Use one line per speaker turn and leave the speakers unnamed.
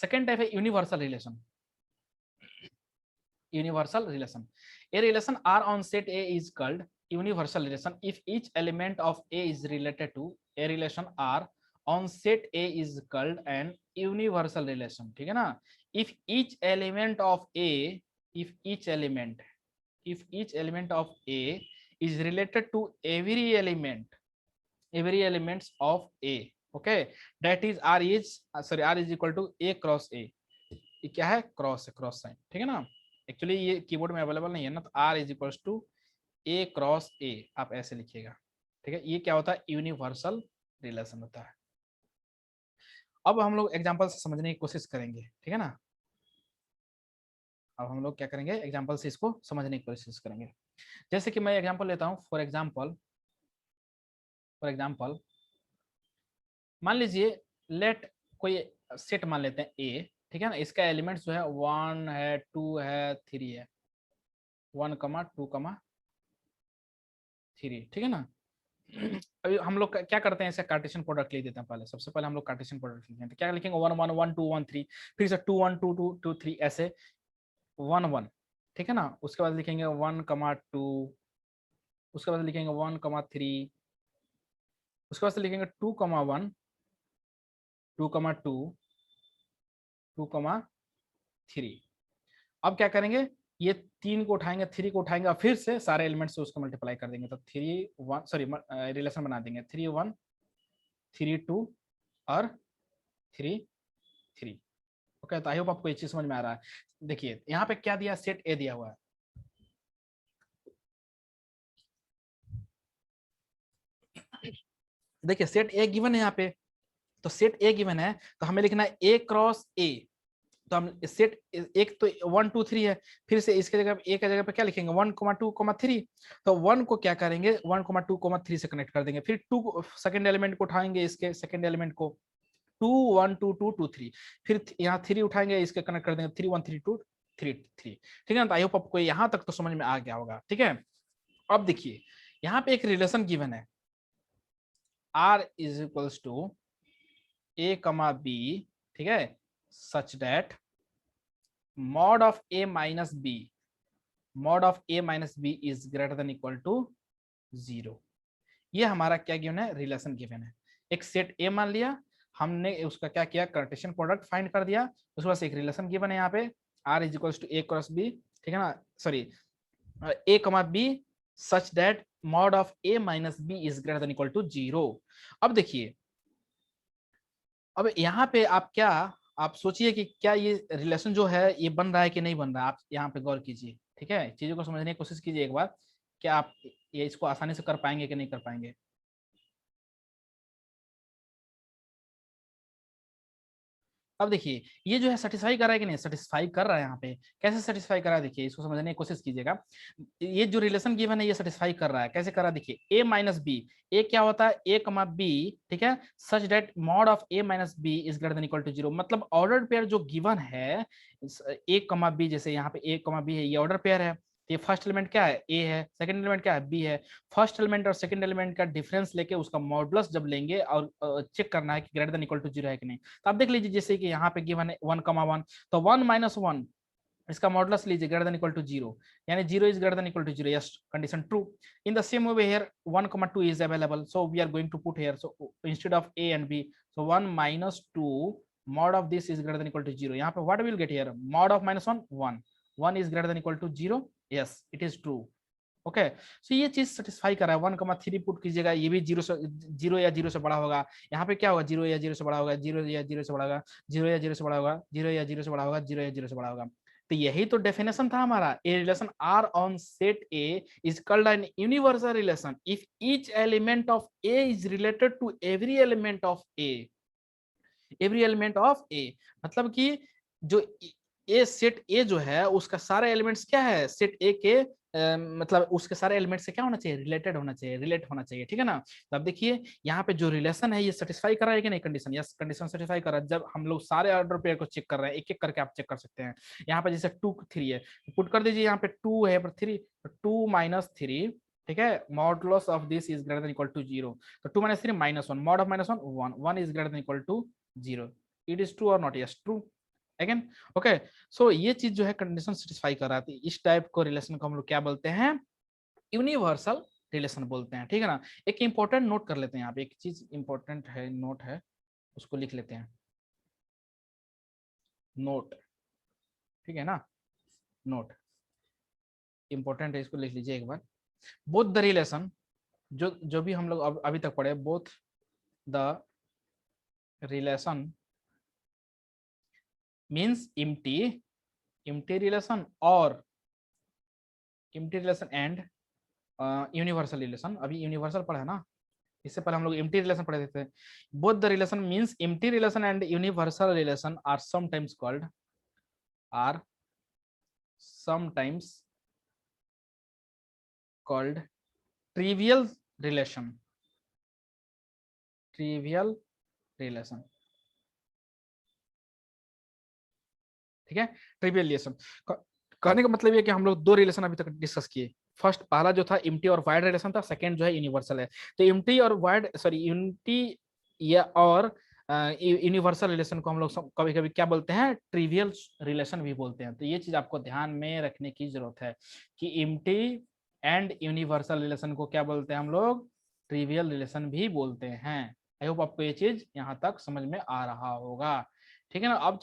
Second type है universal relation. Universal relation. A relation R on set A is called universal relation if each element of A is related to a relation R on set A is called an universal relation. ठीक है ना? If each element of A, if each element of A is related to every elements of A, okay, that is R is R is equal to A cross A. ये क्या है? Cross है, cross sign, ठीक है ना? Actually ये keyboard में available नहीं है ना, तो R is equal to A cross A आप ऐसे लिखिएगा, ठीक है? ये क्या होता है? यूनिवर्सल रिलेशन होता है। अब हम लोग एग्जांपल से समझने की कोशिश करेंगे, ठीक है ना? अब हम लोग क्या करेंगे? एग्जांपल से इसको समझने की कोशिश करेंगे। जैसे कि मैं एग्जांपल लेता हूँ, फॉर एग्जांपल मान लीजिए लेट कोई सेट मान लेते हैं A, ठीक है ना? इसका एलिमेंट्स जो है 1 है, 2 है, 3 है, 1, 2, 3, ठीक है ना? अभी हम लोग क्या करते हैं, इसे कार्टेशियन प्रोडक्ट लिख देते हैं। पहले सबसे पहले हम लोग कार्टेशियन प्रोडक्ट लिखेंगे, तो क्या लिखेंगे? 1 1 1 2 1 3, फिर से 2 1 2 2 2 3, ऐसे 1 1, ठीक है ना? उसके बाद लिखेंगे 1 2, उसके बाद लिखेंगे 1 3, उसके बाद से लिखेंगे 2 1 2 2 2 3। अब क्या करेंगे? ये 3 को उठाएंगे, 3 को उठाएंगे और फिर से सारे एलिमेंट से उसको मल्टीप्लाई कर देंगे, तो 3 1 सॉरी रिलेशन बना देंगे 3 1 3 2 और 3 3। ओके, तो आई होप आपको ये चीज समझ में आ रहा है। देखिए यहाँ पे क्या दिया? सेट ए दिया हुआ है। देखिए सेट ए गिवन है यहाँ पे, तो सेट ए गिवन है तो हमें लिखना है ए क्रॉस ए। तो हम सेट एक तो 1 2 3 है, फिर से इसके जगह ए के जगह पे क्या लिखेंगे? 1 2 3। तो 1 को क्या करेंगे? 1 2 3 से कनेक्ट कर देंगे, फिर 2 सेकंड एलिमेंट को उठाएंगे, इसके सेकंड एलिमेंट को 2 1 2 2 2 3, फिर यहाँ 3 उठाएंगे, इसके कनेक्ट कर देंगे 3 1 3 2 3 3, ठीक है ना? तो आई होप आपको यहाँ तक तो समझ में आ गया होगा, ठीक है? अब देखिए यहाँ पे एक रिलेशन गिवन है, R is equals to A comma B, ठीक है, such that mod of A minus B is greater than equal to 0। ये हमारा क्या गिवन है? रिलेशन गिवन है। एक सेट A मान लिया हमने, उसका क्या किया? कार्टेशियन प्रोडक्ट फाइंड कर दिया, उसके बाद एक रिलेशन गिवन है यहाँ पे R is equal to A cross B, ठीक है ना? Sorry A comma B such that mod of A minus B is greater than equal to 0। अब देखिए, अब यहाँ पे आप सोचिए कि क्या ये रिलेशन जो है ये बन रहा है कि नहीं बन रहा है? आप यहाँ पे गौर कीजिए, ठीक है? चीजों को समझने की कोशिश कीजिए एक बार, क्या आप ये इसको आसानी से कर पाएंगे कि नहीं कर पाएंगे? अब देखिए ये जो है सेटिस्फाई कर रहा है कि नहीं? सेटिस्फाई कर रहा है। यहाँ पे कैसे सेटिस्फाई कर रहा है? देखिए इसको समझने की कोशिश कीजिएगा। ये जो रिलेशन गिवन है ये सेटिस्फाई कर रहा है। कैसे कर रहा है? देखिए a माइनस बी, ए क्या होता है? a कमा बी, ठीक है, such that mod of a minus b is greater than equal to 0। मतलब ऑर्डर पेयर जो गिवन है a कमा बी, जैसे यहाँ पे a कमा बी है, ये ऑर्डर पेयर है। ये फर्स्ट एलिमेंट क्या है? ए है, सेकंड एलिमेंट क्या है? बी है। फर्स्ट एलिमेंट और सेकंड एलिमेंट का डिफरेंस लेके उसका मॉडुलस जब लेंगे और चेक करना है कि ग्रेटर देन इक्वल टू 0 है कि नहीं। तो आप देख लीजिए जैसे कि यहाँ पे गिवन है 1 1, तो 1 माइनस 1 इसका मॉडुलस लीजिए ग्रेटर देन इक्वल टू 0, यानी 0 is greater than equal to 0। Yes, condition true. In the same way here 1 2 is available, so we are going to put here, so instead of a and b, so 1 minus 2 mod of this is greater than equal to 0। यहाँ पे what will get here? mod of minus 1 1 is greater than equal to 0। yes, it is true। Okay, so ये चीज satisfy कर रहा है। 1 3 put कीजिएगा, ये भी 0 या 0 से बड़ा होगा। यहाँ पे क्या होगा? 0 या 0 से बड़ा होगा, 0 या 0 से बड़ा होगा, 0 या 0 से बड़ा होगा, 0 या 0 से बड़ा होगा, 0 या 0 से बड़ा होगा। तो यही तो डेफिनेशन था हमारा। A relation R on set A is called an universal relation if each element of A is related to every element of A. Every element of A मतलब कि जो ए सेट ए जो है उसका सारे एलिमेंट्स क्या है? सेट ए के मतलब उसके सारे एलिमेंट से क्या होना चाहिए? रिलेटेड होना चाहिए, रिलेट होना चाहिए, ठीक है ना? तो अब देखिए यहाँ पे जो रिलेशन है ये सेटिस्फाई कर रहा है कि नहीं कंडीशन? यस, कंडीशन सेटिस्फाई कर रहा है। जब हम लोग सारे ऑर्डर पेयर को चेक कर रहे हैं, एक एक करके आप चेक कर सकते हैं। यहाँ पे जैसे 2 3 है, पुट कर दीजिए यहाँ पे 2 है पर 3, 2 माइनस 3, ठीक है, modulus of this is greater than equal to 0। तो 2 minus 3 -1, mod of -1 1 1 is greater than equal to 0। It is true और not? Yes, true. Again okay. So ये चीज जो है कंडीशन सेटिस्फाई कर रहा है, इस टाइप को रिलेशन को हम लोग क्या बोलते हैं, यूनिवर्सल रिलेशन बोलते हैं, ठीक है ना। एक इंपॉर्टेंट नोट कर लेते हैं, यहाँ पे एक चीज इंपॉर्टेंट है, नोट है, उसको लिख लेते हैं, नोट, ठीक है ना, नोट इंपॉर्टेंट है, इसको लिख लीजिए एक बार। बोथ द रिलेशन, जो जो भी हम लोग अभी तक पढ़े, both the relation means empty relation और empty relation and universal relation. अभी यूनिवर्सल पढ़ा है ना, इससे पहले हम लोग इम्टी रिलेशन पढ़े थे। Both the relation means empty relation and universal relation are sometimes called trivial relation, trivial relation, ठीक है। ट्रिवियल रिलेशन कहने का मतलब ये कि हम लोग दो रिलेशन अभी तक डिस्कस किए। फर्स्ट पहला जो था इम्टी और वाइड रिलेशन था, सेकंड जो है यूनिवर्सल है। तो इम्टी और वाइड सॉरी यूनिटी या और यूनिवर्सल रिलेशन को हम लोग कभी कभी क्या बोलते हैं, ट्रिवियल रिलेशन भी बोलते हैं। तो ये चीज आपको ध्यान में रखने की जरूरत है कि इम्टी एंड यूनिवर्सल रिलेशन को क्या बोलते हैं हम लोग, ट्रिवियल रिलेशन भी बोलते हैं। आई होप आपको ये चीज यहाँ तक समझ में आ रहा होगा, ठीक है ना। अब